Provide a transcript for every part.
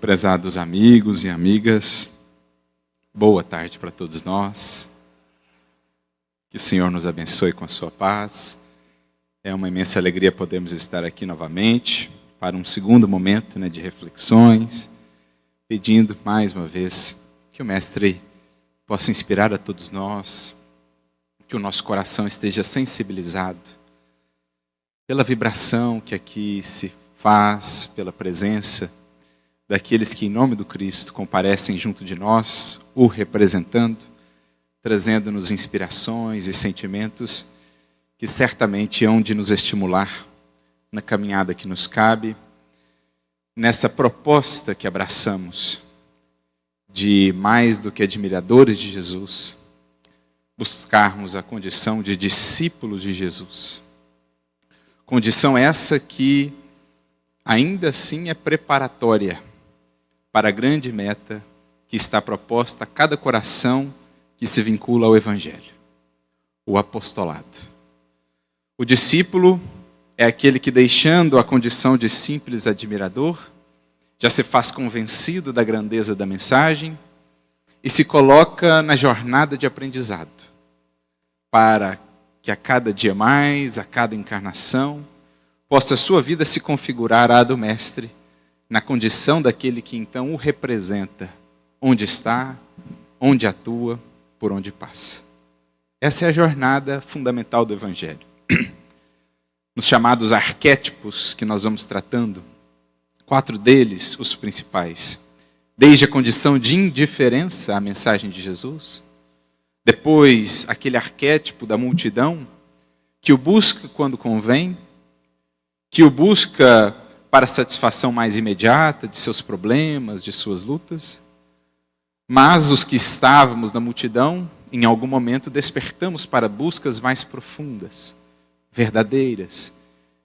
Prezados amigos e amigas, boa tarde para todos nós. Que o Senhor nos abençoe com a sua paz. É uma imensa alegria podermos estar aqui novamente para um segundo momento de reflexões, pedindo mais uma vez que o Mestre possa inspirar a todos nós, que o nosso coração esteja sensibilizado pela vibração que aqui se faz, pela presença daqueles que em nome do Cristo comparecem junto de nós, o representando, trazendo-nos inspirações e sentimentos que certamente hão de nos estimular na caminhada que nos cabe, nessa proposta que abraçamos de mais do que admiradores de Jesus, buscarmos a condição de discípulos de Jesus. Condição essa que ainda assim é preparatória para a grande meta que está proposta a cada coração que se vincula ao Evangelho, o apostolado. O discípulo é aquele que, deixando a condição de simples admirador, já se faz convencido da grandeza da mensagem e se coloca na jornada de aprendizado, para que a cada dia mais, a cada encarnação, possa a sua vida se configurar à do Mestre, na condição daquele que então o representa, onde está, onde atua, por onde passa. Essa é a jornada fundamental do Evangelho. Nos chamados arquétipos que nós vamos tratando, 4 deles, os principais. Desde a condição de indiferença à mensagem de Jesus, depois aquele arquétipo da multidão, que o busca quando convém, que o busca para a satisfação mais imediata de seus problemas, de suas lutas. Mas os que estávamos na multidão, em algum momento despertamos para buscas mais profundas, verdadeiras,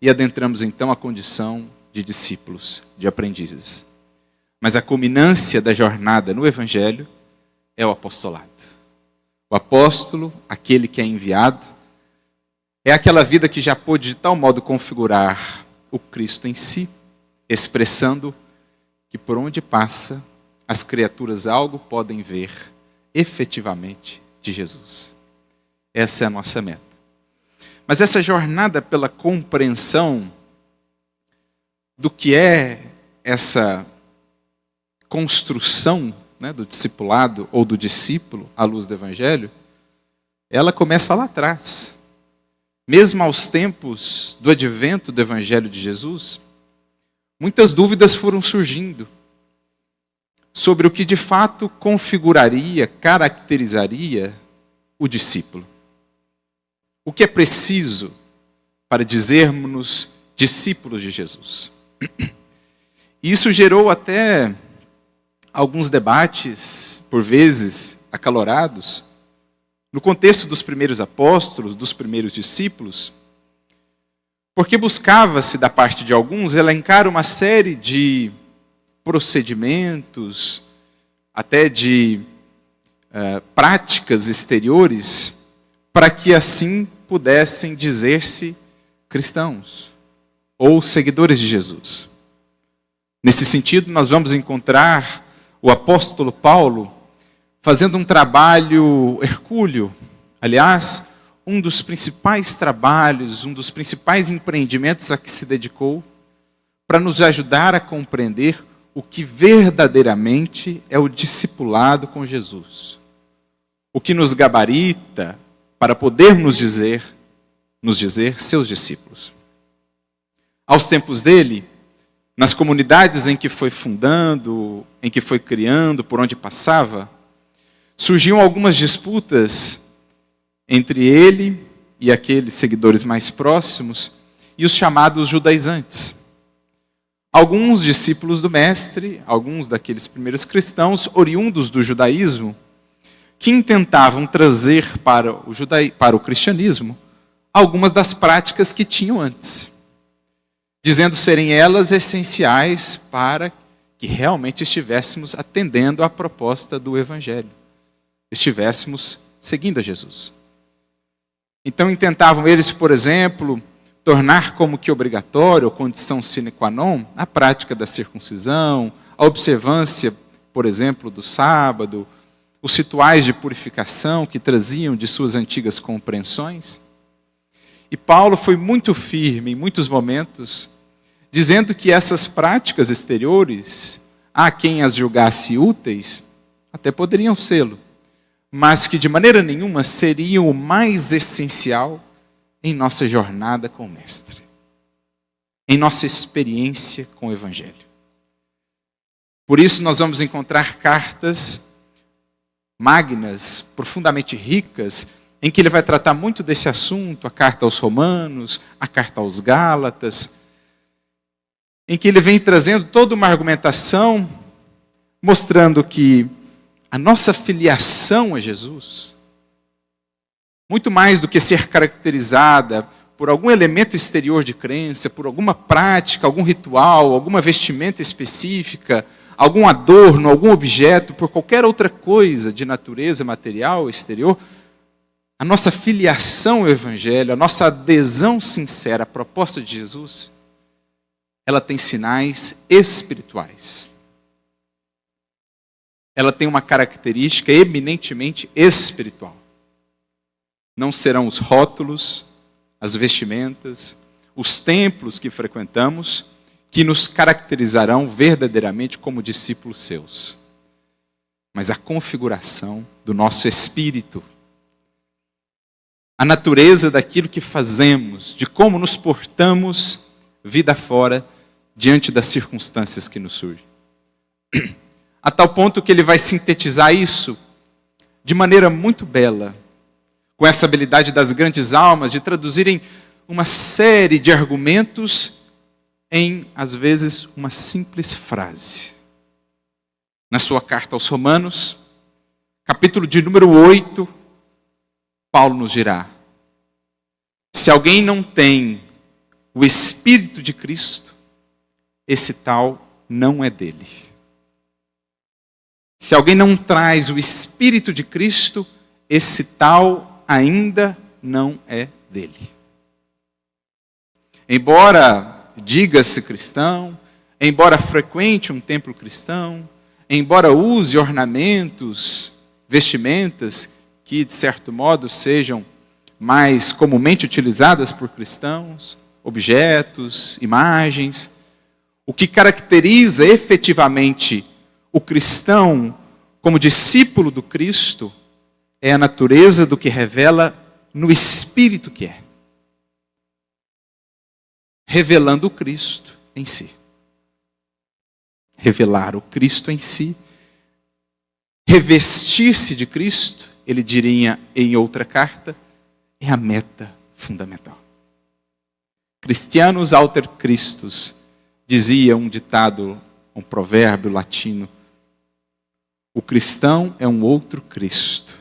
e adentramos então a condição de discípulos, de aprendizes. Mas a culminância da jornada no Evangelho é o apostolado. O apóstolo, aquele que é enviado, é aquela vida que já pôde de tal modo configurar o Cristo em si, expressando que por onde passa, as criaturas algo podem ver efetivamente de Jesus. Essa é a nossa meta. Mas essa jornada pela compreensão do que é essa construção do discipulado ou do discípulo à luz do Evangelho, ela começa lá atrás. Mesmo aos tempos do advento do Evangelho de Jesus, muitas dúvidas foram surgindo sobre o que de fato configuraria, caracterizaria o discípulo. O que é preciso para dizermos discípulos de Jesus? E isso gerou até alguns debates, por vezes acalorados, no contexto dos primeiros apóstolos, dos primeiros discípulos, porque buscava-se da parte de alguns elencar uma série de procedimentos, até de práticas exteriores, para que assim pudessem dizer-se cristãos ou seguidores de Jesus. Nesse sentido, nós vamos encontrar o apóstolo Paulo fazendo um trabalho hercúleo. Aliás, um dos principais trabalhos, um dos principais empreendimentos a que se dedicou para nos ajudar a compreender o que verdadeiramente é o discipulado com Jesus. O que nos gabarita para podermos nos dizer seus discípulos. Aos tempos dele, nas comunidades em que foi fundando, em que foi criando, por onde passava, surgiam algumas disputas entre ele e aqueles seguidores mais próximos e os chamados judaizantes. Alguns discípulos do Mestre, alguns daqueles primeiros cristãos, oriundos do judaísmo, que intentavam trazer para o cristianismo algumas das práticas que tinham antes, dizendo serem elas essenciais para que realmente estivéssemos atendendo à proposta do Evangelho, estivéssemos seguindo a Jesus. Então intentavam eles, por exemplo, tornar como que obrigatório, ou condição sine qua non, a prática da circuncisão, a observância, por exemplo, do sábado, os rituais de purificação que traziam de suas antigas compreensões. E Paulo foi muito firme em muitos momentos, dizendo que essas práticas exteriores, há quem as julgasse úteis, até poderiam sê-lo, mas que de maneira nenhuma seriam o mais essencial em nossa jornada com o Mestre, em nossa experiência com o Evangelho. Por isso nós vamos encontrar cartas magnas, profundamente ricas, em que ele vai tratar muito desse assunto, a carta aos Romanos, a carta aos Gálatas, em que ele vem trazendo toda uma argumentação, mostrando que a nossa filiação a Jesus, muito mais do que ser caracterizada por algum elemento exterior de crença, por alguma prática, algum ritual, alguma vestimenta específica, algum adorno, algum objeto, por qualquer outra coisa de natureza material exterior, a nossa filiação ao Evangelho, a nossa adesão sincera à proposta de Jesus, ela tem sinais espirituais. Ela tem uma característica eminentemente espiritual. Não serão os rótulos, as vestimentas, os templos que frequentamos, que nos caracterizarão verdadeiramente como discípulos seus. Mas a configuração do nosso espírito, a natureza daquilo que fazemos, de como nos portamos vida fora, diante das circunstâncias que nos surgem. A tal ponto que ele vai sintetizar isso de maneira muito bela, com essa habilidade das grandes almas de traduzirem uma série de argumentos em, às vezes, uma simples frase. Na sua carta aos Romanos, capítulo de número 8, Paulo nos dirá: se alguém não tem o Espírito de Cristo, esse tal não é dele. Se alguém não traz o Espírito de Cristo, esse tal ainda não é dele. Embora diga-se cristão, embora frequente um templo cristão, embora use ornamentos, vestimentas que, de certo modo, sejam mais comumente utilizadas por cristãos, objetos, imagens, o que caracteriza efetivamente o cristão como discípulo do Cristo é a natureza do que revela no Espírito que é. Revelando o Cristo em si. Revelar o Cristo em si. Revestir-se de Cristo, ele diria em outra carta, é a meta fundamental. Christianus alter Christus, dizia um ditado, um provérbio latino. O cristão é um outro Cristo.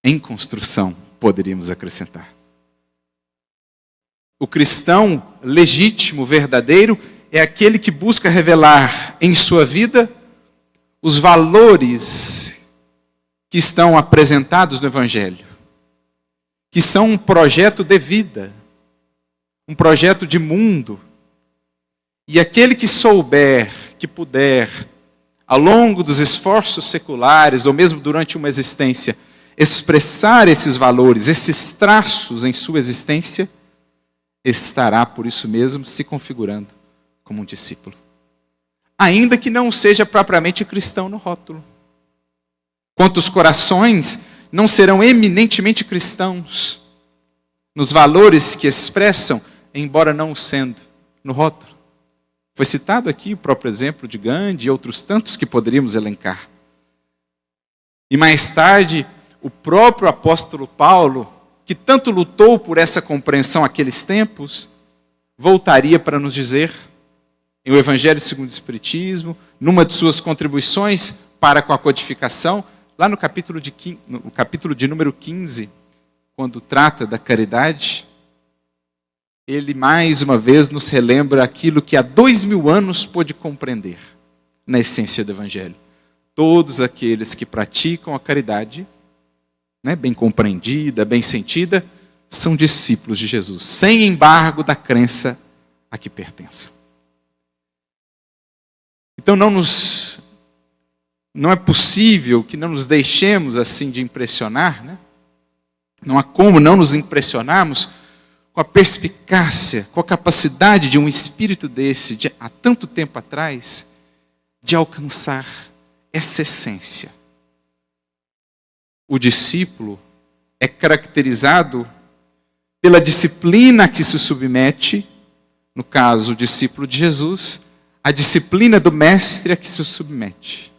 Em construção, poderíamos acrescentar. O cristão legítimo, verdadeiro, é aquele que busca revelar em sua vida os valores que estão apresentados no Evangelho, que são um projeto de vida, um projeto de mundo. E aquele que souber, que puder, ao longo dos esforços seculares, ou mesmo durante uma existência, expressar esses valores, esses traços em sua existência, estará, por isso mesmo, se configurando como um discípulo. Ainda que não seja propriamente cristão no rótulo. Quantos corações não serão eminentemente cristãos nos valores que expressam, embora não o sendo, no rótulo. Foi citado aqui o próprio exemplo de Gandhi e outros tantos que poderíamos elencar. E mais tarde, o próprio apóstolo Paulo, que tanto lutou por essa compreensão naqueles tempos, voltaria para nos dizer, em O Evangelho segundo o Espiritismo, numa de suas contribuições para com a codificação, lá no capítulo de número 15, quando trata da caridade, ele mais uma vez nos relembra aquilo que há 2000 anos pôde compreender na essência do Evangelho. Todos aqueles que praticam a caridade, bem compreendida, bem sentida, são discípulos de Jesus, sem embargo da crença a que pertençam. Então não é possível que não nos deixemos assim de impressionar, né? Não há como não nos impressionarmos com a perspicácia, com a capacidade de um espírito desse, há tanto tempo atrás, de alcançar essa essência. O discípulo é caracterizado pela disciplina a que se submete, no caso, o discípulo de Jesus, a disciplina do mestre a que se submete,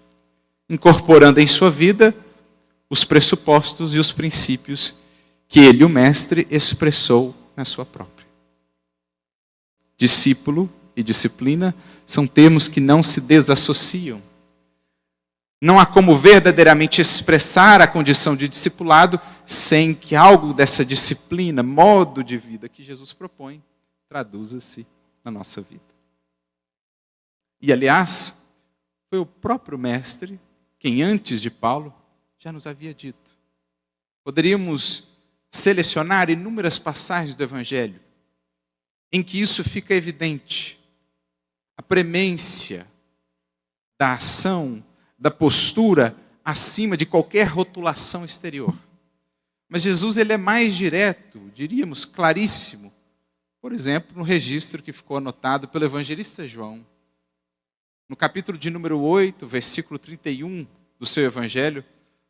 incorporando em sua vida os pressupostos e os princípios que ele, o mestre, expressou na sua própria. Discípulo e disciplina são termos que não se desassociam. Não há como verdadeiramente expressar a condição de discipulado sem que algo dessa disciplina, modo de vida que Jesus propõe, traduza-se na nossa vida. E, aliás, foi o próprio mestre quem, antes de Paulo, já nos havia dito. Poderíamos selecionar inúmeras passagens do Evangelho em que isso fica evidente. A premência da ação, da postura, acima de qualquer rotulação exterior. Mas Jesus ele é mais direto, diríamos, claríssimo. Por exemplo, no registro que ficou anotado pelo evangelista João. No capítulo de número 8, versículo 31 do seu evangelho,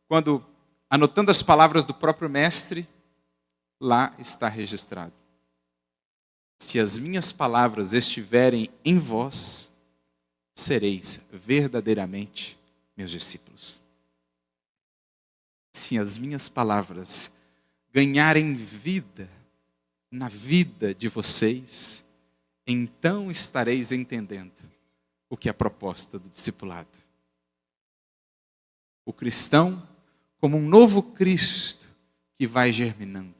quando, anotando as palavras do próprio mestre, lá está registrado: se as minhas palavras estiverem em vós, sereis verdadeiramente meus discípulos. Se as minhas palavras ganharem vida na vida de vocês, então estareis entendendo o que é a proposta do discipulado. O cristão como um novo Cristo que vai germinando.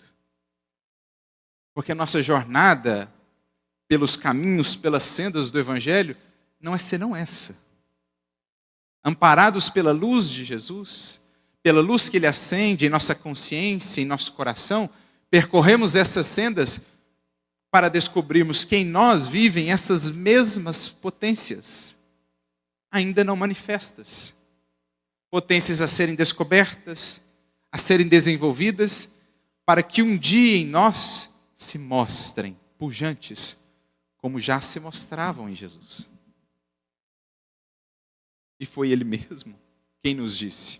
Porque a nossa jornada pelos caminhos, pelas sendas do Evangelho, não é senão essa. Amparados pela luz de Jesus, pela luz que Ele acende em nossa consciência, em nosso coração, percorremos essas sendas para descobrirmos que em nós vivem essas mesmas potências, ainda não manifestas. Potências a serem descobertas, a serem desenvolvidas, para que um dia em nós se mostrem pujantes, como já se mostravam em Jesus. E foi Ele mesmo quem nos disse: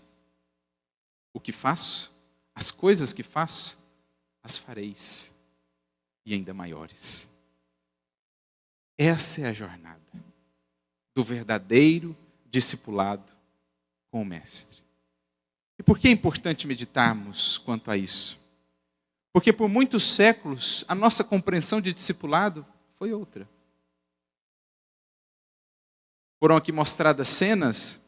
o que faço, as coisas que faço, as fareis, e ainda maiores. Essa é a jornada do verdadeiro discipulado com o Mestre. E por que é importante meditarmos quanto a isso? Porque por muitos séculos a nossa compreensão de discipulado foi outra. Foram aqui mostradas cenas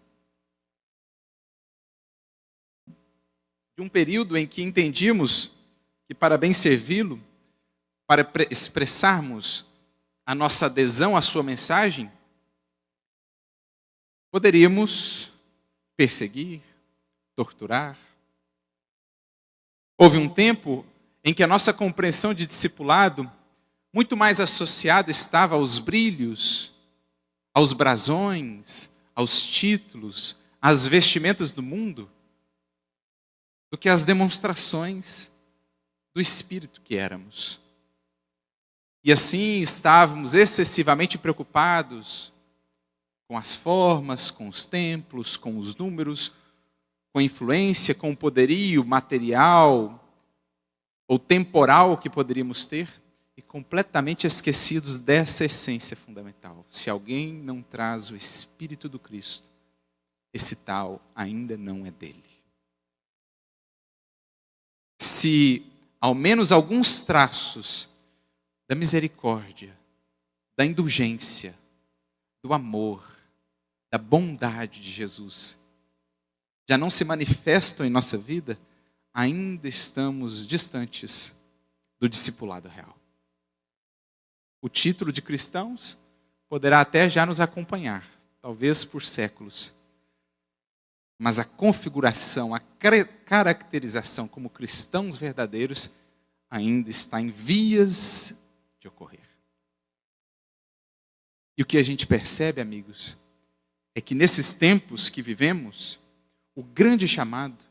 de um período em que entendíamos que para bem servi-lo, para expressarmos a nossa adesão à sua mensagem, poderíamos perseguir, torturar. Houve um tempo em que a nossa compreensão de discipulado muito mais associada estava aos brilhos, aos brasões, aos títulos, às vestimentas do mundo, do que às demonstrações do Espírito que éramos. E assim estávamos excessivamente preocupados com as formas, com os templos, com os números, com a influência, com o poderio material ou temporal que poderíamos ter, e completamente esquecidos dessa essência fundamental. Se alguém não traz o Espírito do Cristo, esse tal ainda não é dele. Se ao menos alguns traços da misericórdia, da indulgência, do amor, da bondade de Jesus já não se manifestam em nossa vida, ainda estamos distantes do discipulado real. O título de cristãos poderá até já nos acompanhar, talvez por séculos, mas a configuração, a caracterização como cristãos verdadeiros ainda está em vias de ocorrer. E o que a gente percebe, amigos, é que nesses tempos que vivemos, o grande chamado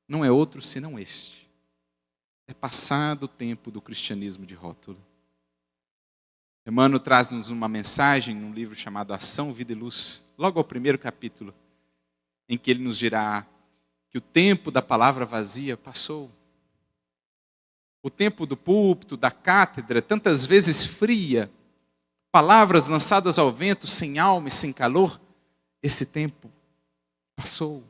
não é outro senão este. É passado o tempo do cristianismo de rótulo. Emmanuel traz-nos uma mensagem num livro chamado Ação, Vida e Luz, logo ao primeiro capítulo, em que ele nos dirá que o tempo da palavra vazia passou. O tempo do púlpito, da cátedra, tantas vezes fria, palavras lançadas ao vento, sem alma e sem calor, esse tempo passou.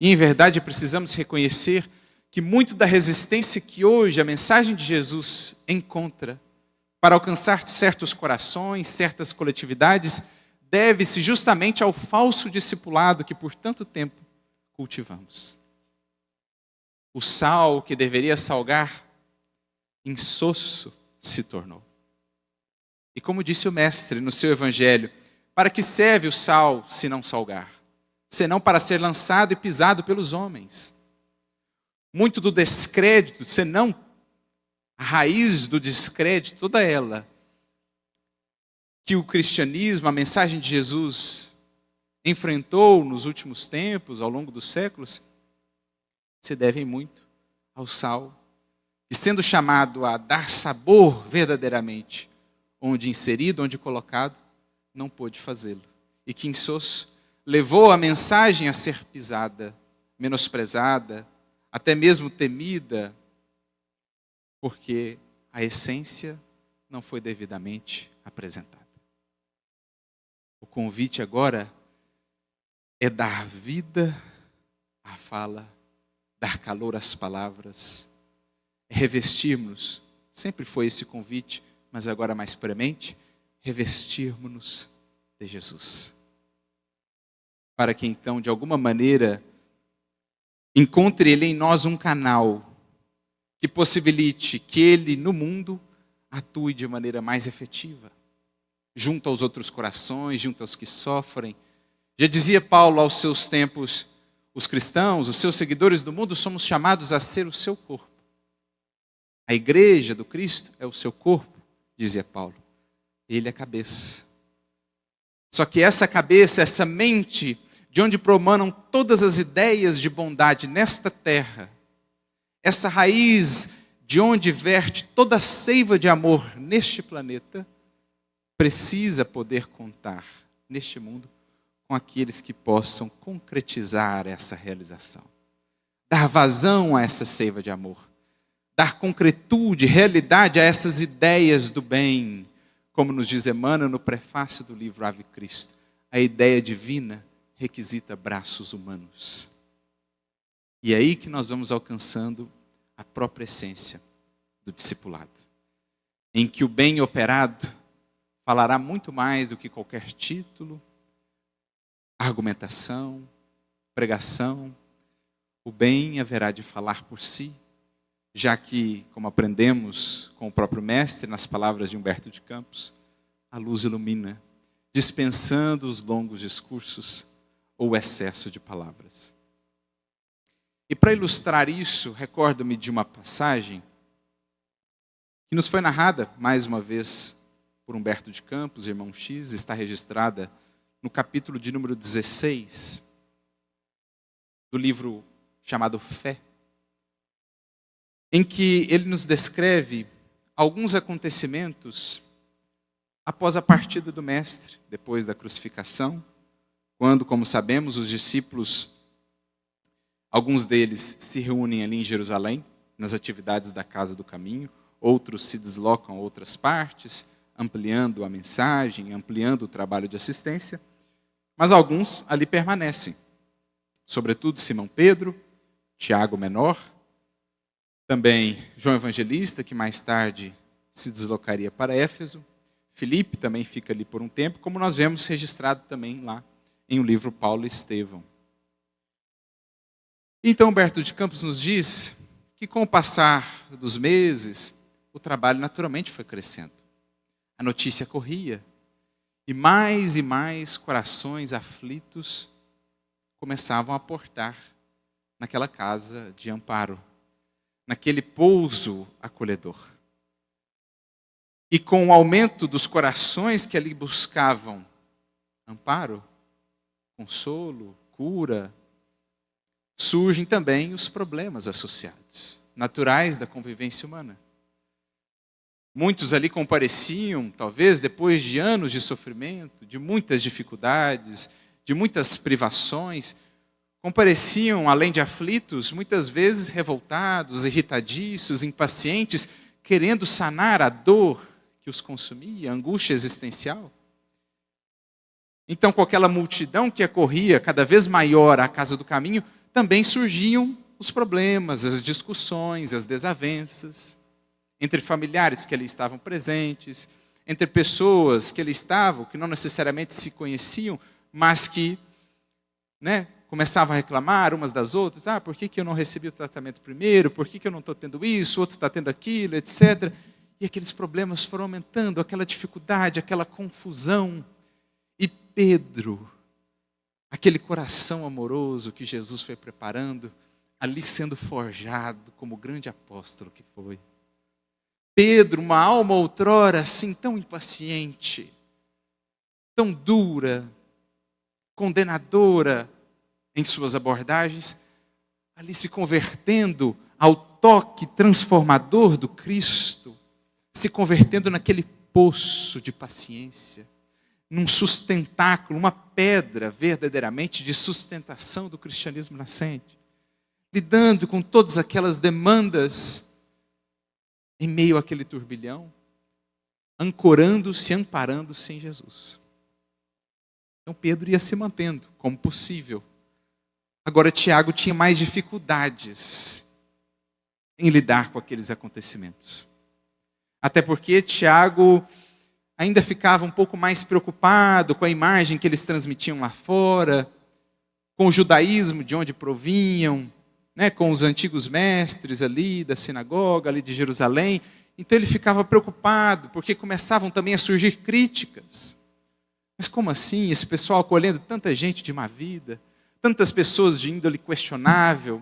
E em verdade precisamos reconhecer que muito da resistência que hoje a mensagem de Jesus encontra para alcançar certos corações, certas coletividades, deve-se justamente ao falso discipulado que por tanto tempo cultivamos. O sal que deveria salgar, insosso se tornou. E como disse o Mestre no seu Evangelho, para que serve o sal se não salgar? Senão para ser lançado e pisado pelos homens. Muito do descrédito, senão a raiz do descrédito, toda ela, que o cristianismo, a mensagem de Jesus, enfrentou nos últimos tempos, ao longo dos séculos, se devem muito ao sal, e sendo chamado a dar sabor verdadeiramente, onde inserido, onde colocado, não pôde fazê-lo. E que insosso levou a mensagem a ser pisada, menosprezada, até mesmo temida, porque a essência não foi devidamente apresentada. O convite agora é dar vida à fala, dar calor às palavras, revestirmos, sempre foi esse convite, mas agora mais premente, revestirmos-nos de Jesus. Para que então, de alguma maneira, encontre Ele em nós um canal que possibilite que Ele, no mundo, atue de maneira mais efetiva, junto aos outros corações, junto aos que sofrem. Já dizia Paulo aos seus tempos, os cristãos, os seus seguidores do mundo, somos chamados a ser o seu corpo. A igreja do Cristo é o seu corpo, dizia Paulo. Ele é a cabeça. Só que essa cabeça, essa mente, de onde promanam todas as ideias de bondade nesta terra, essa raiz de onde verte toda a seiva de amor neste planeta, precisa poder contar neste mundo com aqueles que possam concretizar essa realização. Dar vazão a essa seiva de amor. Dar concretude, realidade a essas ideias do bem. Como nos diz Emmanuel no prefácio do livro Ave Cristo. A ideia divina requisita braços humanos. E é aí que nós vamos alcançando a própria essência do discipulado. Em que o bem operado falará muito mais do que qualquer título, argumentação, pregação. O bem haverá de falar por si, já que, como aprendemos com o próprio Mestre, nas palavras de Humberto de Campos, a luz ilumina, dispensando os longos discursos ou o excesso de palavras. E para ilustrar isso, recordo-me de uma passagem que nos foi narrada, mais uma vez, por Humberto de Campos, irmão X, está registrada no capítulo de número 16 do livro chamado Fé, em que ele nos descreve alguns acontecimentos após a partida do Mestre, depois da crucificação, quando, como sabemos, os discípulos, alguns deles se reúnem ali em Jerusalém, nas atividades da Casa do Caminho, outros se deslocam a outras partes, ampliando a mensagem, ampliando o trabalho de assistência, mas alguns ali permanecem, sobretudo Simão Pedro, Tiago Menor, também João Evangelista, que mais tarde se deslocaria para Éfeso, Filipe também fica ali por um tempo, como nós vemos registrado também lá em o livro Paulo e Estevão. Então Humberto de Campos nos diz que com o passar dos meses, o trabalho naturalmente foi crescendo. A notícia corria e mais corações aflitos começavam a portar naquela casa de amparo, naquele pouso acolhedor. E com o aumento dos corações que ali buscavam amparo, consolo, cura, surgem também os problemas associados, naturais da convivência humana. Muitos ali compareciam, talvez depois de anos de sofrimento, de muitas dificuldades, de muitas privações, compareciam, além de aflitos, muitas vezes revoltados, irritadiços, impacientes, querendo sanar a dor que os consumia, a angústia existencial. Então, com aquela multidão que acorria cada vez maior à casa do caminho, também surgiam os problemas, as discussões, as desavenças, entre familiares que ali estavam presentes, entre pessoas que ali estavam, que não necessariamente se conheciam, mas que começavam a reclamar umas das outras. Por que eu não recebi o tratamento primeiro? Por que eu não estou tendo isso? O outro está tendo aquilo, etc. E aqueles problemas foram aumentando, aquela dificuldade, aquela confusão. E Pedro, aquele coração amoroso que Jesus foi preparando, ali sendo forjado como grande apóstolo que foi. Pedro, uma alma outrora assim tão impaciente, tão dura, condenadora em suas abordagens, ali se convertendo ao toque transformador do Cristo, se convertendo naquele poço de paciência, num sustentáculo, uma pedra verdadeiramente de sustentação do cristianismo nascente, lidando com todas aquelas demandas em meio àquele turbilhão, ancorando-se, amparando-se em Jesus. Então Pedro ia se mantendo como possível. Agora Tiago tinha mais dificuldades em lidar com aqueles acontecimentos. Até porque Tiago ainda ficava um pouco mais preocupado com a imagem que eles transmitiam lá fora, com o judaísmo de onde provinham, com os antigos mestres ali da sinagoga, ali de Jerusalém. Então ele ficava preocupado, porque começavam também a surgir críticas. Mas como assim? Esse pessoal acolhendo tanta gente de má vida, tantas pessoas de índole questionável,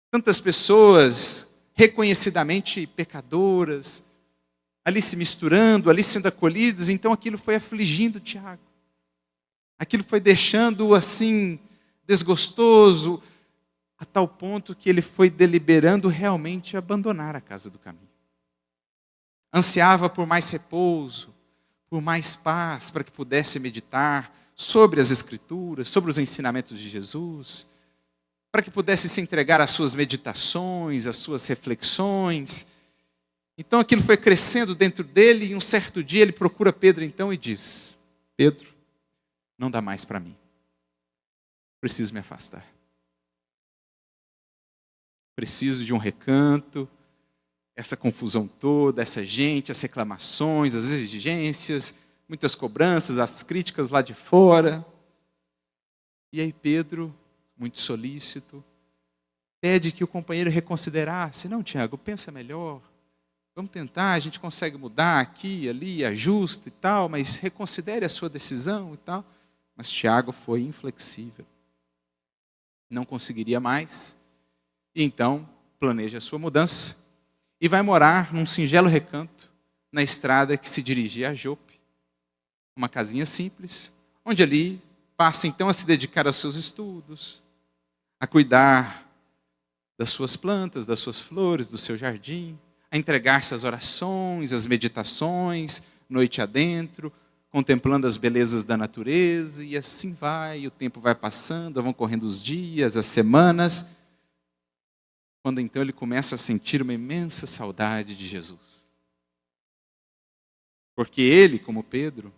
tantas pessoas reconhecidamente pecadoras, ali se misturando, ali sendo acolhidas. Então aquilo foi afligindo Tiago. Aquilo foi deixando-o assim, desgostoso, a tal ponto que ele foi deliberando realmente abandonar a casa do caminho. Ansiava por mais repouso, por mais paz, para que pudesse meditar sobre as Escrituras, sobre os ensinamentos de Jesus, para que pudesse se entregar às suas meditações, às suas reflexões. Então aquilo foi crescendo dentro dele, e um certo dia ele procura Pedro então e diz: Pedro, não dá mais para mim. Preciso me afastar. Preciso de um recanto, essa confusão toda, essa gente, as reclamações, as exigências, muitas cobranças, as críticas lá de fora. E aí Pedro, muito solícito, pede que o companheiro reconsiderasse. Não, Tiago, pensa melhor. Vamos tentar, a gente consegue mudar aqui, ali, ajusta e tal, mas reconsidere a sua decisão e tal. Mas Tiago foi inflexível. Não conseguiria mais. E então planeja a sua mudança e vai morar num singelo recanto na estrada que se dirigia a Jope. Uma casinha simples, onde ali passa então a se dedicar aos seus estudos, a cuidar das suas plantas, das suas flores, do seu jardim, a entregar-se às orações, às meditações, noite adentro, contemplando as belezas da natureza. E assim vai, o tempo vai passando, vão correndo os dias, as semanas, quando então ele começa a sentir uma imensa saudade de Jesus. Porque ele, como Pedro,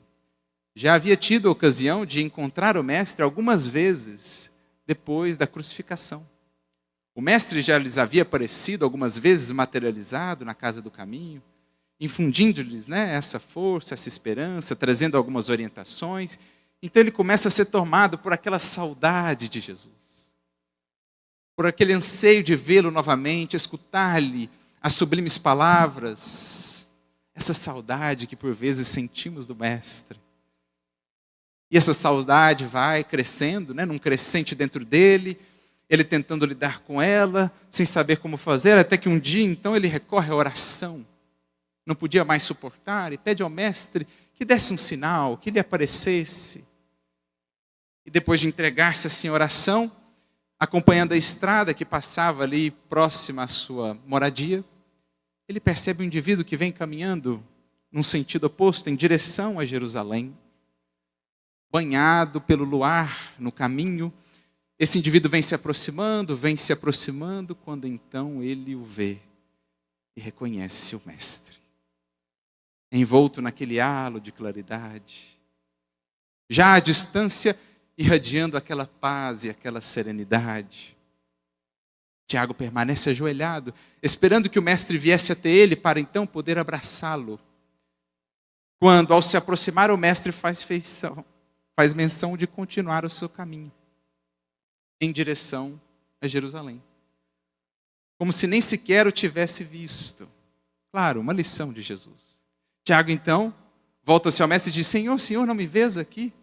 já havia tido a ocasião de encontrar o Mestre algumas vezes depois da crucificação. O Mestre já lhes havia aparecido algumas vezes materializado na casa do caminho, infundindo-lhes essa força, essa esperança, trazendo algumas orientações. Então ele começa a ser tomado por aquela saudade de Jesus, por aquele anseio de vê-lo novamente, escutar-lhe as sublimes palavras, essa saudade que por vezes sentimos do Mestre. E essa saudade vai crescendo, num crescente dentro dele, ele tentando lidar com ela, sem saber como fazer, até que um dia então ele recorre à oração. Não podia mais suportar e pede ao Mestre que desse um sinal, que lhe aparecesse. E depois de entregar-se assim em oração, acompanhando a estrada que passava ali próxima à sua moradia, ele percebe um indivíduo que vem caminhando num sentido oposto, em direção a Jerusalém. Banhado pelo luar no caminho, esse indivíduo vem se aproximando, quando então ele o vê e reconhece o Mestre. Envolto naquele halo de claridade, já à distância, irradiando aquela paz e aquela serenidade. Tiago permanece ajoelhado, esperando que o Mestre viesse até ele para então poder abraçá-lo. Quando, ao se aproximar, o Mestre faz menção de continuar o seu caminho em direção a Jerusalém. Como se nem sequer o tivesse visto. Claro, uma lição de Jesus. Tiago, então, volta-se ao Mestre e diz: Senhor, não me vês aqui?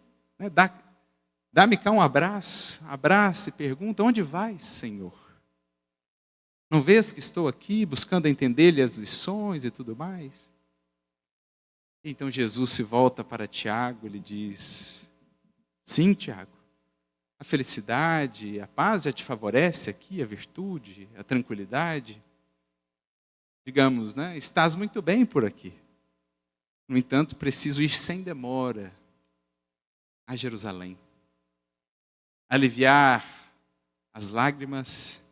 Dá-me cá um abraço. Abraça e pergunta: onde vais, Senhor? Não vês que estou aqui buscando entender-lhe as lições e tudo mais? Então Jesus se volta para Tiago e lhe diz: sim, Tiago, a felicidade, a paz já te favorece aqui, a virtude, a tranquilidade. Digamos, estás muito bem por aqui. No entanto, preciso ir sem demora a Jerusalém. Aliviar as lágrimas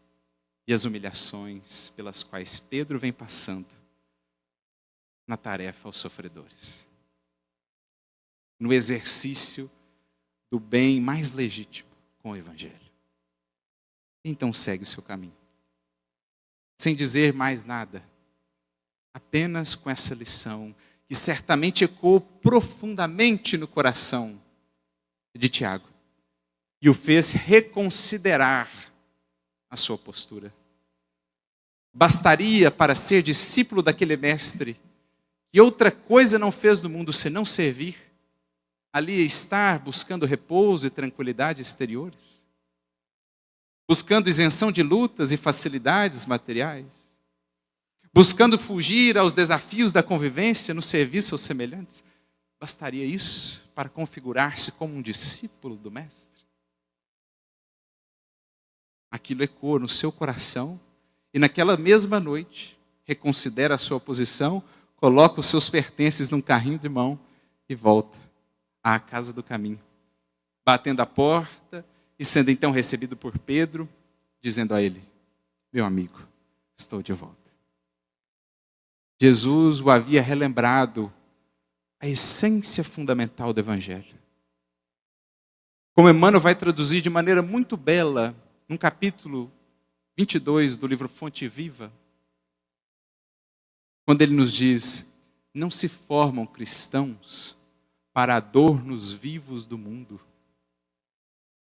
e as humilhações pelas quais Pedro vem passando na tarefa aos sofredores. No exercício do bem mais legítimo com o Evangelho. Então segue o seu caminho. Sem dizer mais nada. Apenas com essa lição que certamente ecoou profundamente no coração de Tiago. E o fez reconsiderar a sua postura. Bastaria para ser discípulo daquele mestre que outra coisa não fez no mundo senão servir, ali estar buscando repouso e tranquilidade exteriores, buscando isenção de lutas e facilidades materiais, buscando fugir aos desafios da convivência no serviço aos semelhantes. Bastaria isso para configurar-se como um discípulo do Mestre? Aquilo ecoa no seu coração e naquela mesma noite reconsidera a sua posição, coloca os seus pertences num carrinho de mão e volta à casa do caminho, batendo a porta e sendo então recebido por Pedro, dizendo a ele: meu amigo, estou de volta. Jesus o havia relembrado a essência fundamental do Evangelho. Como Emmanuel vai traduzir de maneira muito bela, no capítulo 22 do livro Fonte Viva, quando ele nos diz: não se formam cristãos para adornos vivos do mundo,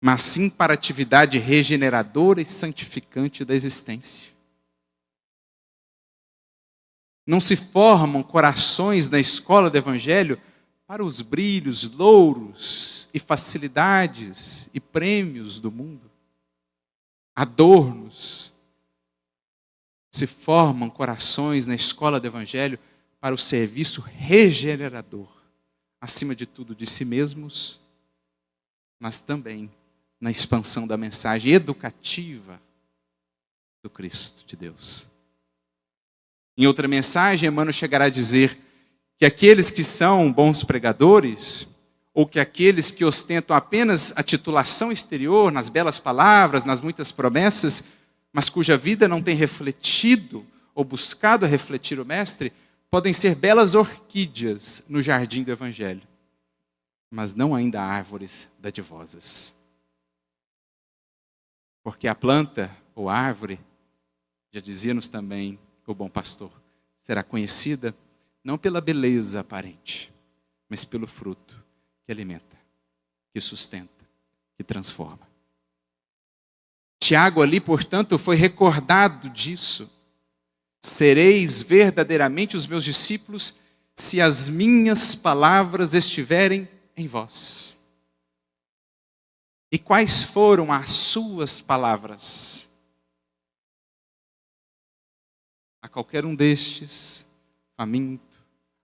mas sim para a atividade regeneradora e santificante da existência. Não se formam corações na escola do Evangelho para os brilhos, louros e facilidades e prêmios do mundo. Adornos. Se formam corações na escola do Evangelho para o serviço regenerador, acima de tudo de si mesmos, mas também na expansão da mensagem educativa do Cristo de Deus. Em outra mensagem, Emmanuel chegará a dizer que aqueles que são bons pregadores, ou que aqueles que ostentam apenas a titulação exterior, nas belas palavras, nas muitas promessas, mas cuja vida não tem refletido ou buscado refletir o Mestre, podem ser belas orquídeas no jardim do Evangelho, mas não ainda árvores dadivosas. Porque a planta ou árvore, já dizia-nos também o bom pastor, será conhecida não pela beleza aparente, mas pelo fruto que alimenta, que sustenta, que transforma. Tiago ali, portanto, foi recordado disso. Sereis verdadeiramente os meus discípulos se as minhas palavras estiverem em vós. E quais foram as suas palavras? A qualquer um destes, faminto,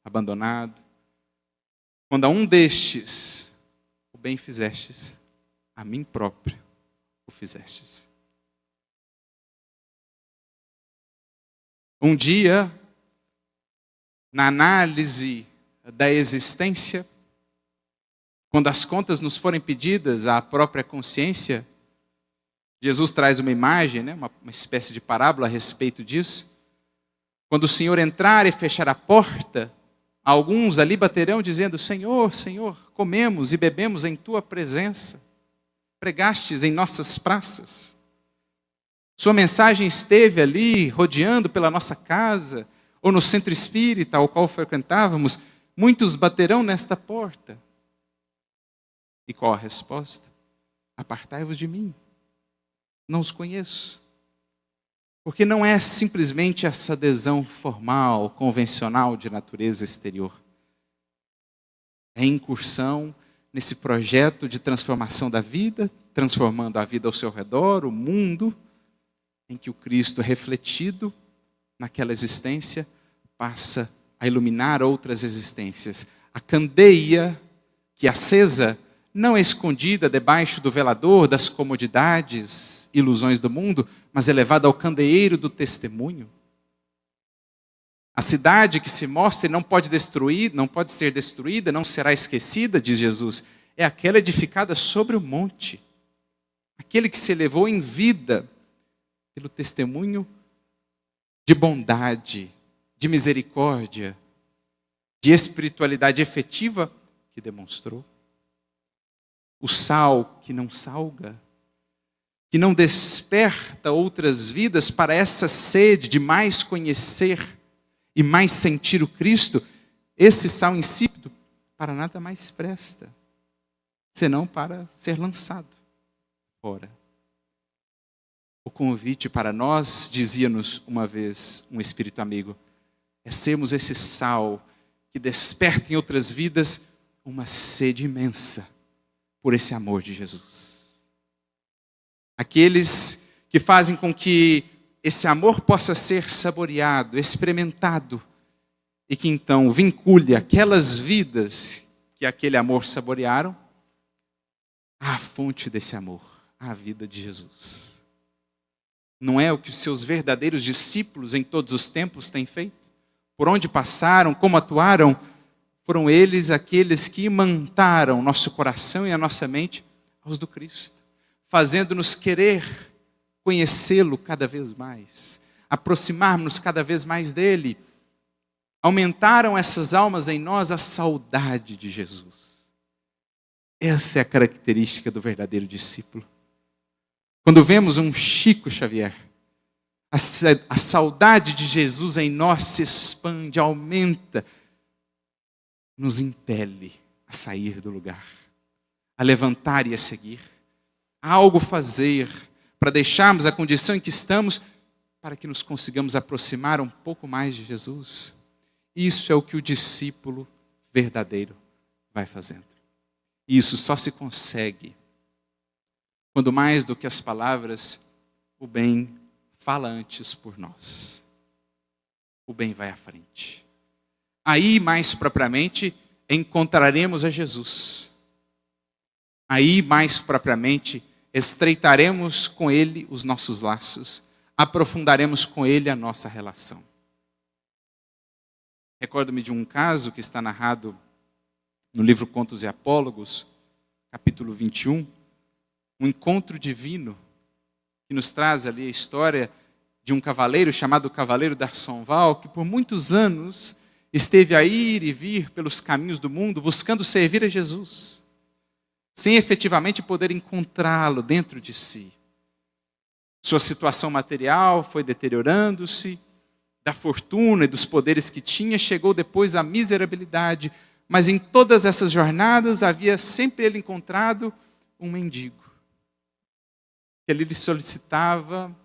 abandonado, Quando a um destes o bem fizestes, a mim próprio o fizestes. Um dia, na análise da existência, quando as contas nos forem pedidas à própria consciência, Jesus traz uma imagem, uma espécie de parábola a respeito disso. Quando o Senhor entrar e fechar a porta, alguns ali baterão dizendo: Senhor, Senhor, comemos e bebemos em Tua presença, pregastes em nossas praças. Sua mensagem esteve ali, rodeando pela nossa casa, ou no centro espírita ao qual frequentávamos. Muitos baterão nesta porta. E qual a resposta? Apartai-vos de mim. Não os conheço. Porque não é simplesmente essa adesão formal, convencional de natureza exterior. É incursão nesse projeto de transformação da vida, transformando a vida ao seu redor, o mundo, em que o Cristo refletido naquela existência passa a iluminar outras existências. A candeia que acesa não é escondida debaixo do velador das comodidades, ilusões do mundo, mas é levada ao candeeiro do testemunho. A cidade que se mostra e não pode ser destruída, não será esquecida, diz Jesus, é aquela edificada sobre o monte. Aquele que se elevou em vida pelo testemunho de bondade, de misericórdia, de espiritualidade efetiva que demonstrou. O sal que não salga, que não desperta outras vidas para essa sede de mais conhecer e mais sentir o Cristo, esse sal insípido para nada mais presta, senão para ser lançado fora. O convite para nós, dizia-nos uma vez um espírito amigo, é sermos esse sal que desperta em outras vidas uma sede imensa por esse amor de Jesus. Aqueles que fazem com que esse amor possa ser saboreado, experimentado, e que então vincule aquelas vidas que aquele amor saborearam à fonte desse amor, à vida de Jesus. Não é o que os seus verdadeiros discípulos em todos os tempos têm feito? Por onde passaram, como atuaram, foram eles aqueles que imantaram nosso coração e a nossa mente aos do Cristo, fazendo-nos querer conhecê-lo cada vez mais, aproximarmos cada vez mais dele. Aumentaram essas almas em nós a saudade de Jesus. Essa é a característica do verdadeiro discípulo. Quando vemos um Chico Xavier, a saudade de Jesus em nós se expande, aumenta, nos impele a sair do lugar, a levantar e a seguir, a algo fazer para deixarmos a condição em que estamos, para que nos consigamos aproximar um pouco mais de Jesus. Isso é o que o discípulo verdadeiro vai fazendo. E isso só se consegue quando mais do que as palavras, o bem fala antes por nós. O bem vai à frente. Aí, mais propriamente, encontraremos a Jesus. Aí, mais propriamente, estreitaremos com Ele os nossos laços, aprofundaremos com Ele a nossa relação. Recordo-me de um caso que está narrado no livro Contos e Apólogos, capítulo 21, um encontro divino que nos traz ali a história de um cavaleiro chamado Cavaleiro d'Arsonval, que por muitos anos esteve a ir e vir pelos caminhos do mundo, buscando servir a Jesus, sem efetivamente poder encontrá-lo dentro de si. Sua situação material foi deteriorando-se, da fortuna e dos poderes que tinha, chegou depois à miserabilidade, mas em todas essas jornadas havia sempre ele encontrado um mendigo, que ele lhe solicitava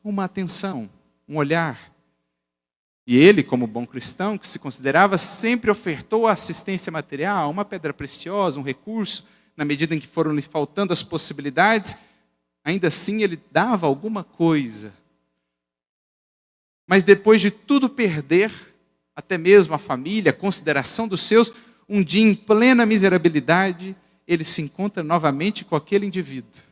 uma atenção, um olhar. E ele, como bom cristão, que se considerava, sempre ofertou a assistência material, uma pedra preciosa, um recurso, na medida em que foram lhe faltando as possibilidades, ainda assim ele dava alguma coisa. Mas depois de tudo perder, até mesmo a família, a consideração dos seus, um dia em plena miserabilidade, ele se encontra novamente com aquele indivíduo.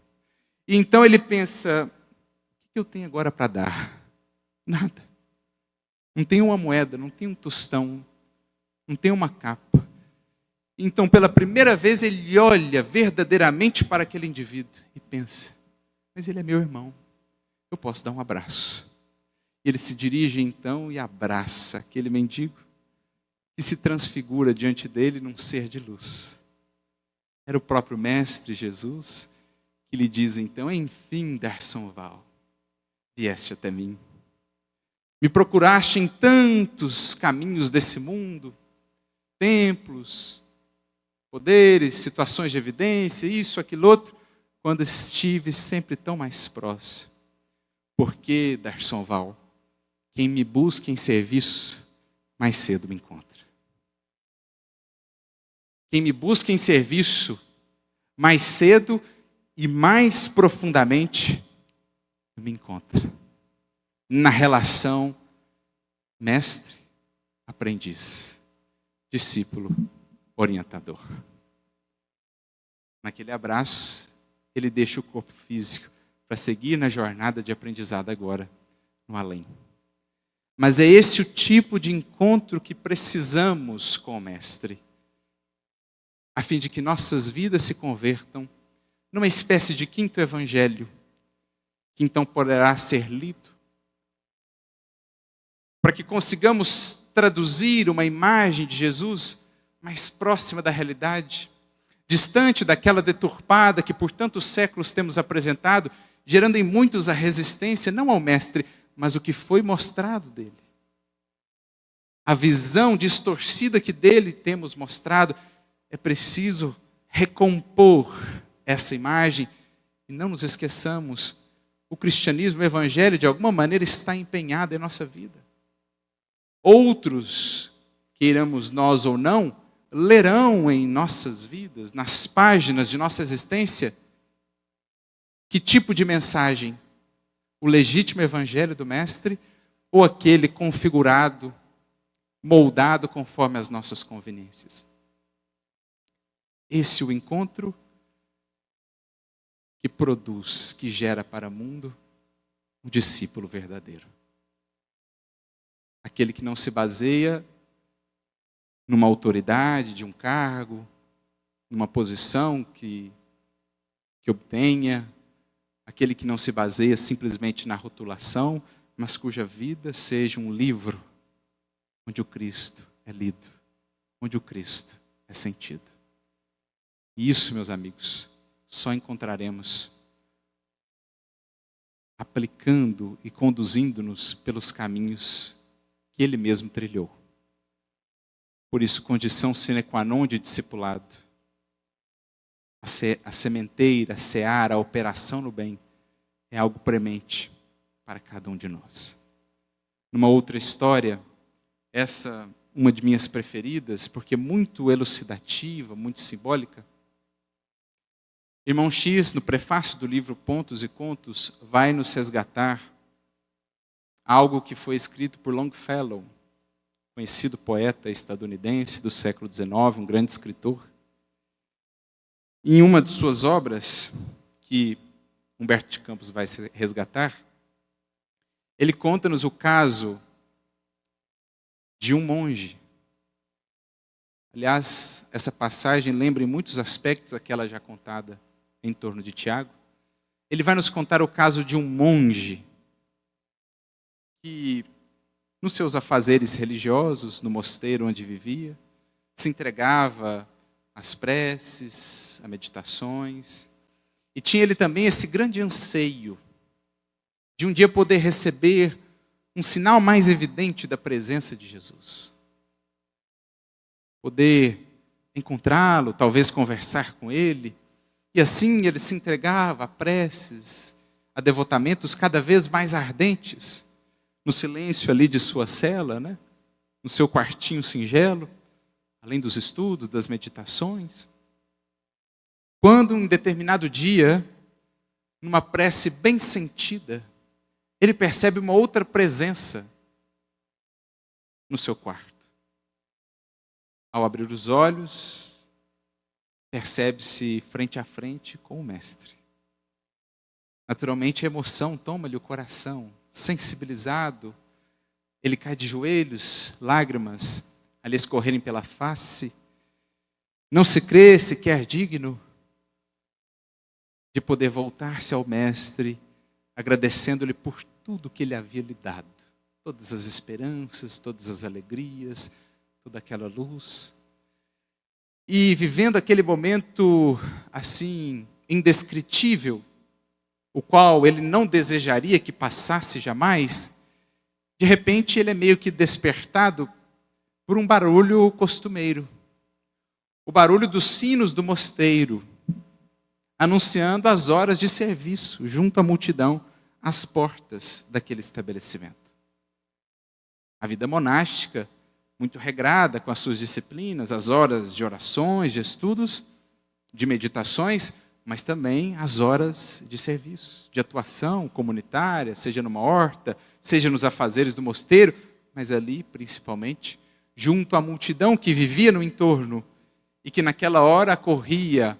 E então ele pensa, o que eu tenho agora para dar? Nada. Não tenho uma moeda, não tenho um tostão, não tenho uma capa. Então, pela primeira vez, ele olha verdadeiramente para aquele indivíduo e pensa, mas ele é meu irmão, eu posso dar um abraço. E ele se dirige então e abraça aquele mendigo que se transfigura diante dele num ser de luz. Era o próprio Mestre Jesus que lhe diz então, enfim, Darçonval, vieste até mim. Me procuraste em tantos caminhos desse mundo, templos, poderes, situações de evidência, isso, aquilo, outro, quando estive sempre tão mais próximo. Porque, Darçonval, quem me busca em serviço, mais cedo me encontra. Quem me busca em serviço, mais cedo e mais profundamente me encontra. Na relação mestre-aprendiz, discípulo-orientador. Naquele abraço, ele deixa o corpo físico para seguir na jornada de aprendizado agora, no além. Mas é esse o tipo de encontro que precisamos com o Mestre, a fim de que nossas vidas se convertam numa espécie de quinto evangelho, que então poderá ser lido, para que consigamos traduzir uma imagem de Jesus mais próxima da realidade, distante daquela deturpada que por tantos séculos temos apresentado, gerando em muitos a resistência, não ao Mestre, mas o que foi mostrado dele. A visão distorcida que dele temos mostrado, é preciso recompor essa imagem e não nos esqueçamos, o cristianismo, o evangelho, de alguma maneira está empenhado em nossa vida. Outros, queiramos nós ou não, lerão em nossas vidas, nas páginas de nossa existência, que tipo de mensagem? O legítimo evangelho do Mestre ou aquele configurado, moldado conforme as nossas conveniências? Esse é o encontro que produz, que gera para o mundo um discípulo verdadeiro. Aquele que não se baseia numa autoridade, de um cargo, numa posição que obtenha, aquele que não se baseia simplesmente na rotulação, mas cuja vida seja um livro onde o Cristo é lido, onde o Cristo é sentido. E isso, meus amigos, só encontraremos aplicando e conduzindo-nos pelos caminhos que Ele mesmo trilhou. Por isso, condição sine qua non de discipulado. A sementeira, a seara, a operação no bem é algo premente para cada um de nós. Numa outra história, essa uma de minhas preferidas, porque muito elucidativa, muito simbólica. Irmão X, no prefácio do livro Pontos e Contos, vai nos resgatar algo que foi escrito por Longfellow, conhecido poeta estadunidense do século XIX, um grande escritor. Em uma de suas obras, que Humberto de Campos vai resgatar, ele conta-nos o caso de um monge. Aliás, essa passagem lembra em muitos aspectos aquela já contada em torno de Tiago. Ele vai nos contar o caso de um monge que, nos seus afazeres religiosos, no mosteiro onde vivia, se entregava às preces, a meditações, e tinha ele também esse grande anseio de um dia poder receber um sinal mais evidente da presença de Jesus. Poder encontrá-lo, talvez conversar com ele, e assim ele se entregava a preces, a devotamentos cada vez mais ardentes, no silêncio ali de sua cela, né? No seu quartinho singelo, além dos estudos, das meditações. Quando, em determinado dia, numa prece bem sentida, ele percebe uma outra presença no seu quarto. Ao abrir os olhos, percebe-se frente a frente com o Mestre. Naturalmente a emoção toma-lhe o coração, sensibilizado, ele cai de joelhos, lágrimas a lhe escorrerem pela face. Não se crê sequer digno de poder voltar-se ao Mestre, agradecendo-lhe por tudo que ele havia lhe dado. Todas as esperanças, todas as alegrias, toda aquela luz. E vivendo aquele momento assim, indescritível, o qual ele não desejaria que passasse jamais, de repente ele é meio que despertado por um barulho costumeiro. O barulho dos sinos do mosteiro, anunciando as horas de serviço junto à multidão, às portas daquele estabelecimento. A vida monástica, muito regrada com as suas disciplinas, as horas de orações, de estudos, de meditações, mas também as horas de serviço, de atuação comunitária, seja numa horta, seja nos afazeres do mosteiro, mas ali, principalmente, junto à multidão que vivia no entorno e que naquela hora corria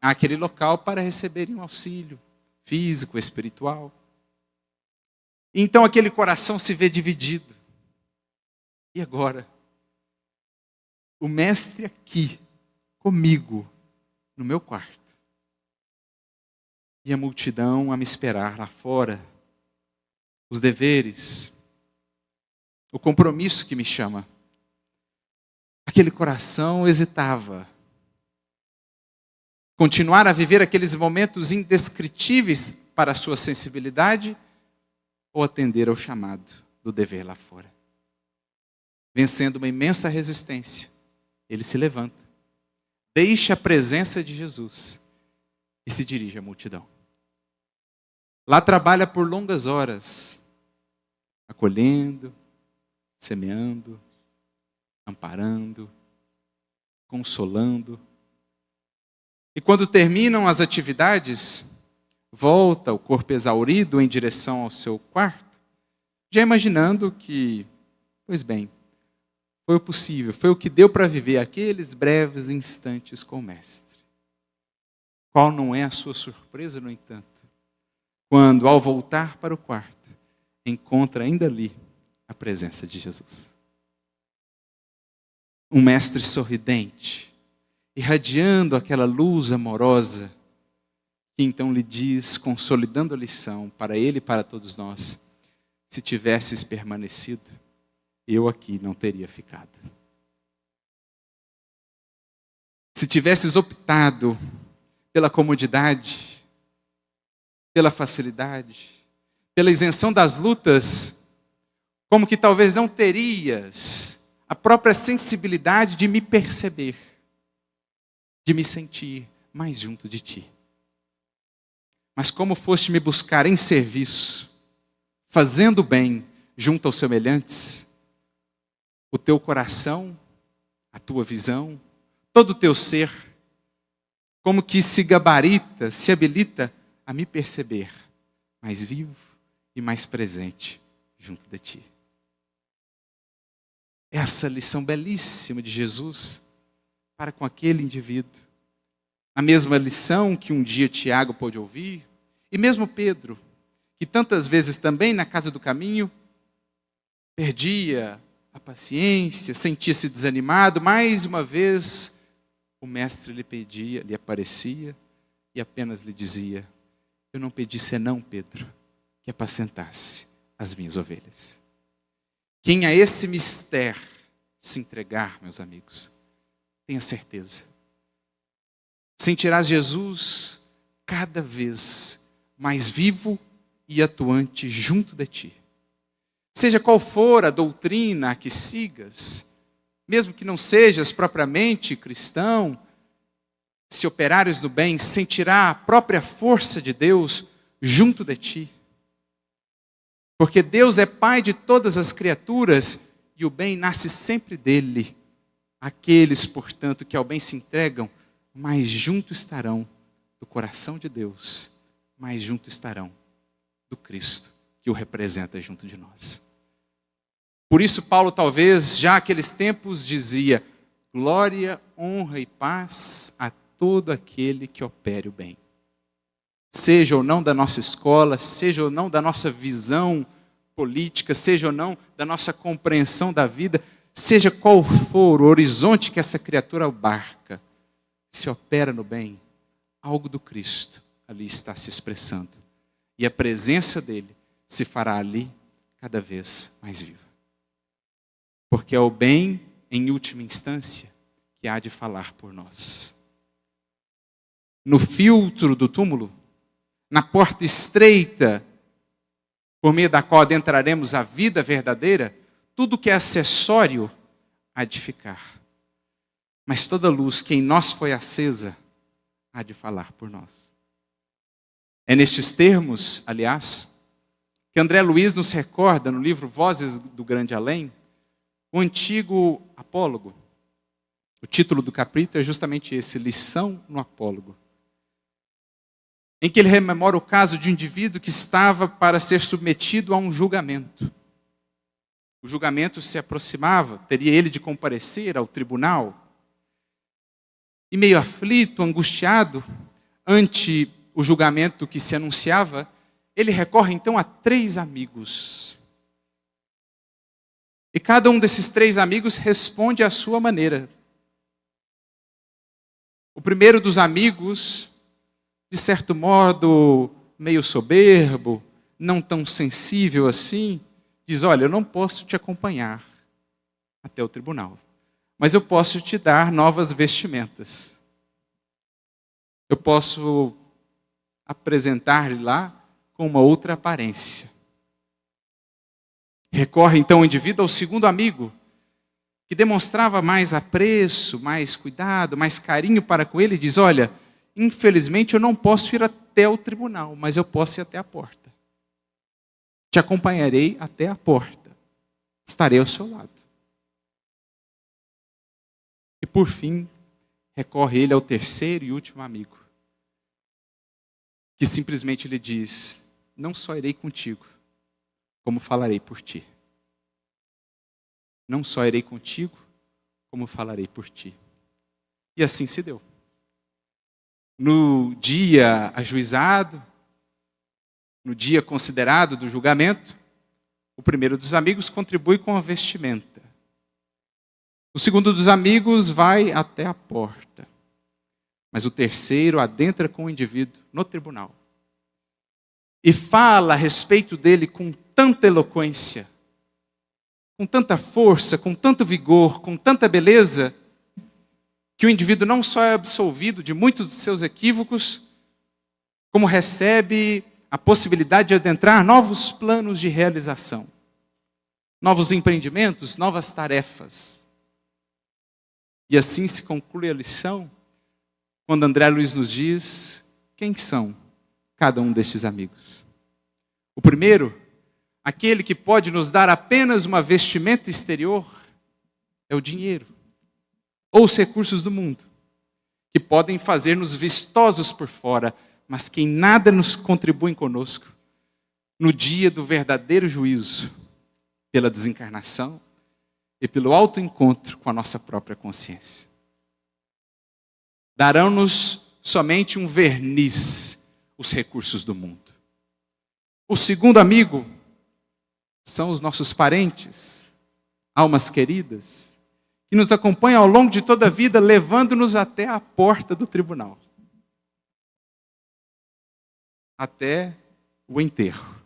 àquele local para receberem um auxílio físico, espiritual. E então aquele coração se vê dividido. E agora? O Mestre aqui, comigo, no meu quarto. E a multidão a me esperar lá fora. Os deveres, o compromisso que me chama. Aquele coração hesitava. Continuar a viver aqueles momentos indescritíveis para a sua sensibilidade ou atender ao chamado do dever lá fora. Vencendo uma imensa resistência, ele se levanta, deixa a presença de Jesus e se dirige à multidão. Lá trabalha por longas horas, acolhendo, semeando, amparando, consolando. E quando terminam as atividades, volta o corpo exaurido em direção ao seu quarto, já imaginando que, pois bem, foi o possível, foi o que deu para viver aqueles breves instantes com o Mestre. Qual não é a sua surpresa, no entanto, quando, ao voltar para o quarto, encontra ainda ali a presença de Jesus. Um Mestre sorridente, irradiando aquela luz amorosa, que então lhe diz, consolidando a lição para ele e para todos nós: se tivesses permanecido, eu aqui não teria ficado. Se tivesses optado pela comodidade, pela facilidade, pela isenção das lutas, como que talvez não terias a própria sensibilidade de me perceber, de me sentir mais junto de ti. Mas como foste me buscar em serviço, fazendo bem junto aos semelhantes, o teu coração, a tua visão, todo o teu ser, como que se gabarita, se habilita a me perceber mais vivo e mais presente junto de ti. Essa lição belíssima de Jesus para com aquele indivíduo. A mesma lição que um dia Tiago pôde ouvir, e mesmo Pedro, que tantas vezes também na casa do caminho perdia a paciência, sentia-se desanimado. Mais uma vez o Mestre lhe pedia, lhe aparecia e apenas lhe dizia: eu não pedi senão, Pedro, que apacentasse as minhas ovelhas. Quem a esse mistério se entregar, meus amigos, tenha certeza, sentirás Jesus cada vez mais vivo e atuante junto de ti. Seja qual for a doutrina a que sigas, mesmo que não sejas propriamente cristão, se operares no bem, sentirá a própria força de Deus junto de ti. Porque Deus é Pai de todas as criaturas e o bem nasce sempre dele. Aqueles, portanto, que ao bem se entregam, mais junto estarão do coração de Deus, mais junto estarão do Cristo que o representa junto de nós. Por isso Paulo talvez já naqueles tempos dizia: glória, honra e paz a todo aquele que opere o bem. Seja ou não da nossa escola, seja ou não da nossa visão política, seja ou não da nossa compreensão da vida, seja qual for o horizonte que essa criatura abarca, se opera no bem, algo do Cristo ali está se expressando. E a presença dele se fará ali cada vez mais viva. Porque é o bem, em última instância, que há de falar por nós. No filtro do túmulo, na porta estreita, por meio da qual adentraremos a vida verdadeira, tudo que é acessório há de ficar. Mas toda luz que em nós foi acesa, há de falar por nós. É nestes termos, aliás, que André Luiz nos recorda no livro Vozes do Grande Além, o antigo apólogo. O título do capítulo é justamente esse, Lição no Apólogo. Em que ele rememora o caso de um indivíduo que estava para ser submetido a um julgamento. O julgamento se aproximava, teria ele de comparecer ao tribunal. E meio aflito, angustiado, ante o julgamento que se anunciava, ele recorre então a 3 amigos. E cada um desses 3 amigos responde à sua maneira. O primeiro dos amigos, de certo modo, meio soberbo, não tão sensível assim, diz: olha, eu não posso te acompanhar até o tribunal, mas eu posso te dar novas vestimentas. Eu posso apresentar-lhe lá com uma outra aparência. Recorre então o indivíduo ao segundo amigo, que demonstrava mais apreço, mais cuidado, mais carinho para com ele, e diz: olha, infelizmente eu não posso ir até o tribunal, mas eu posso ir até a porta. Te acompanharei até a porta. Estarei ao seu lado. E por fim, recorre ele ao terceiro e último amigo, que simplesmente lhe diz: não só irei contigo, como falarei por ti. Não só irei contigo, como falarei por ti. E assim se deu. No dia ajuizado, no dia considerado do julgamento, o primeiro dos amigos contribui com a vestimenta. O segundo dos amigos vai até a porta. Mas o terceiro adentra com o indivíduo no tribunal. E fala a respeito dele com tanta eloquência, com tanta força, com tanto vigor, com tanta beleza, que o indivíduo não só é absolvido de muitos dos seus equívocos, como recebe a possibilidade de adentrar novos planos de realização, novos empreendimentos, novas tarefas. E assim se conclui a lição, quando André Luiz nos diz quem são cada um destes amigos. O primeiro, aquele que pode nos dar apenas uma vestimenta exterior, é o dinheiro, ou os recursos do mundo, que podem fazer-nos vistosos por fora, mas que em nada nos contribuem conosco no dia do verdadeiro juízo, pela desencarnação e pelo autoencontro com a nossa própria consciência. Darão-nos somente um verniz os recursos do mundo. O segundo amigo são os nossos parentes, almas queridas, que nos acompanham ao longo de toda a vida, levando-nos até a porta do tribunal. Até o enterro.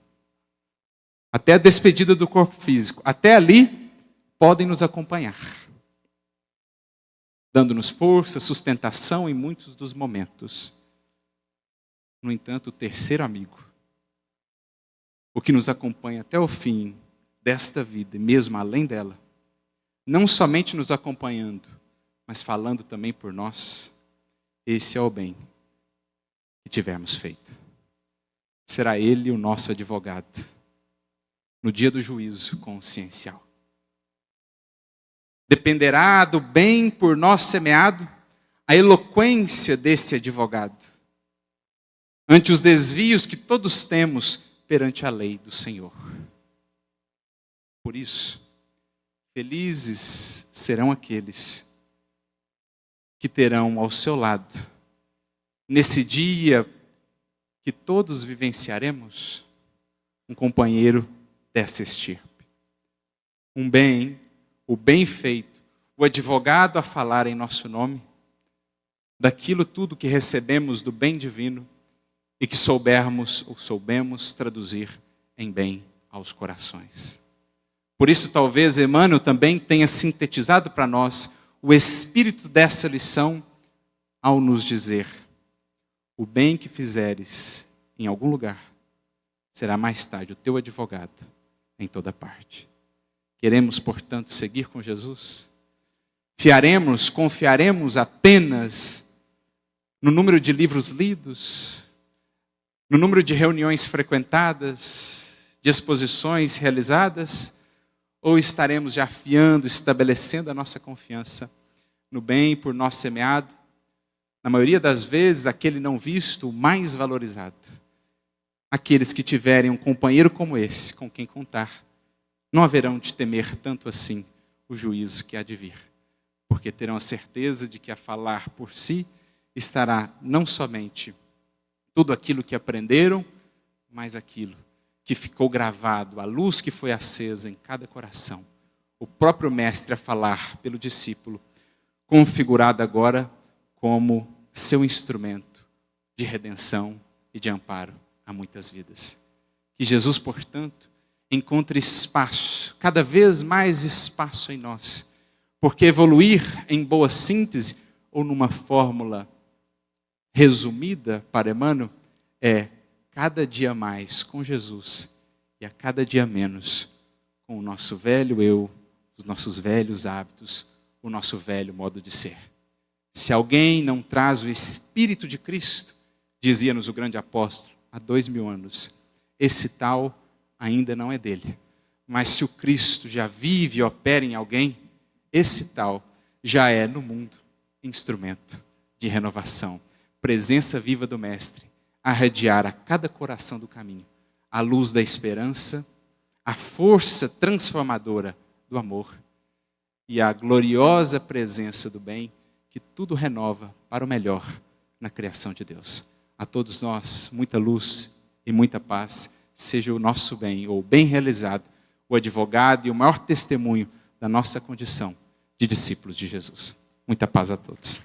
Até a despedida do corpo físico. Até ali, podem nos acompanhar, dando-nos força, sustentação em muitos dos momentos. No entanto, o terceiro amigo, o que nos acompanha até o fim desta vida, e mesmo além dela, não somente nos acompanhando, mas falando também por nós, esse é o bem que tivermos feito. Será ele o nosso advogado no dia do juízo consciencial. Dependerá do bem por nós semeado a eloquência desse advogado ante os desvios que todos temos perante a lei do Senhor. Por isso, felizes serão aqueles que terão ao seu lado, nesse dia que todos vivenciaremos, um companheiro dessa estirpe. Um bem, o bem feito, o advogado a falar em nosso nome, daquilo tudo que recebemos do bem divino e que soubemos traduzir em bem aos corações. Por isso, talvez Emmanuel também tenha sintetizado para nós o espírito dessa lição ao nos dizer: o bem que fizeres em algum lugar será mais tarde o teu advogado em toda parte. Queremos, portanto, seguir com Jesus? Confiaremos apenas no número de livros lidos, no número de reuniões frequentadas, de exposições realizadas? Ou estaremos já afiando, estabelecendo a nossa confiança no bem por nós semeado? Na maioria das vezes, aquele não visto, o mais valorizado. Aqueles que tiverem um companheiro como esse, com quem contar, não haverão de temer tanto assim o juízo que há de vir. Porque terão a certeza de que a falar por si estará não somente tudo aquilo que aprenderam, mas aquilo que ficou gravado, a luz que foi acesa em cada coração. O próprio mestre a falar pelo discípulo, configurado agora como seu instrumento de redenção e de amparo a muitas vidas. Que Jesus, portanto, encontre espaço, cada vez mais espaço em nós, porque evoluir em boa síntese ou numa fórmula resumida para Emmanuel é cada dia mais com Jesus e a cada dia menos com o nosso velho eu, os nossos velhos hábitos, o nosso velho modo de ser. Se alguém não traz o Espírito de Cristo, dizia-nos o grande apóstolo há 2000 anos, esse tal ainda não é dele. Mas se o Cristo já vive e opera em alguém, esse tal já é no mundo instrumento de renovação, presença viva do Mestre, a radiar a cada coração do caminho a luz da esperança, a força transformadora do amor e a gloriosa presença do bem que tudo renova para o melhor na criação de Deus. A todos nós, muita luz e muita paz, seja o nosso bem, ou bem realizado, o advogado e o maior testemunho da nossa condição de discípulos de Jesus. Muita paz a todos.